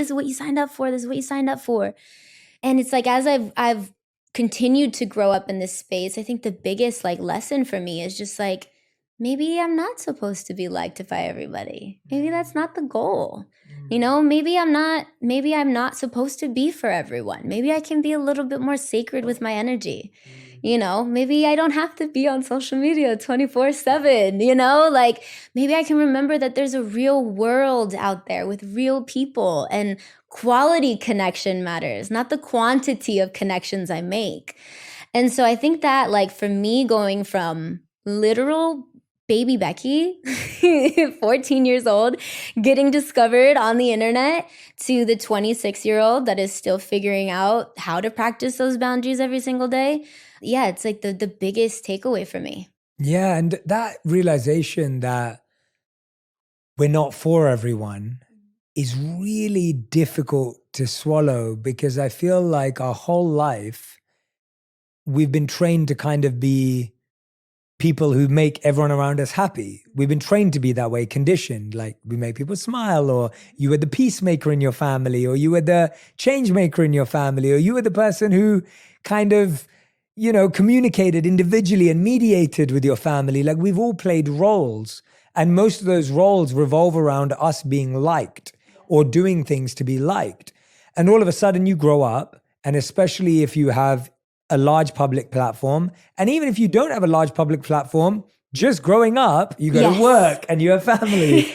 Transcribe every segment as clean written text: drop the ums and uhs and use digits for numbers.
this is what you signed up for. This is what you signed up for. And it's like, as I've continued to grow up in this space, I think the biggest like lesson for me is just like, maybe I'm not supposed to be liked by everybody. Maybe that's not the goal. You know, maybe I'm not supposed to be for everyone. Maybe I can be a little bit more sacred with my energy. You know, maybe I don't have to be on social media 24/7, you know? Like maybe I can remember that there's a real world out there with real people, and quality connection matters, not the quantity of connections I make. And so I think that like for me, going from literal baby Becky, 14 years old, getting discovered on the internet, to the 26-year-old that is still figuring out how to practice those boundaries every single day. Yeah, it's like the biggest takeaway for me. Yeah. And that realization that we're not for everyone is really difficult to swallow, because I feel like our whole life we've been trained to kind of be people who make everyone around us happy. We've been trained to be that way, conditioned. Like we make people smile, or you were the peacemaker in your family, or you were the change maker in your family, or you were the person who kind of, you know, communicated individually and mediated with your family. Like we've all played roles, and most of those roles revolve around us being liked or doing things to be liked. And all of a sudden you grow up, and especially if you have a large public platform, and even if you don't have a large public platform, just growing up, you go to work and you have family.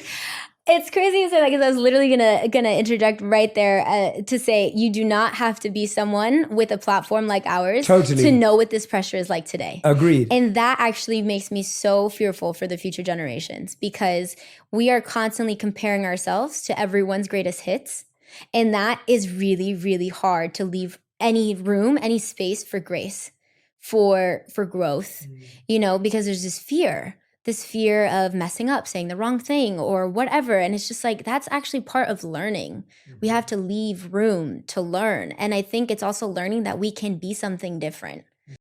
It's crazy to say that, because I was literally gonna interject right there to say you do not have to be someone with a platform like ours to know what this pressure is like today. Agreed. And that actually makes me so fearful for the future generations, because we are constantly comparing ourselves to everyone's greatest hits. And that is really, really hard to leave any room, any space for grace, for growth, you know, because there's this fear of messing up, saying the wrong thing or whatever. And it's just like, that's actually part of learning. We have to leave room to learn. And I think it's also learning that we can be something different.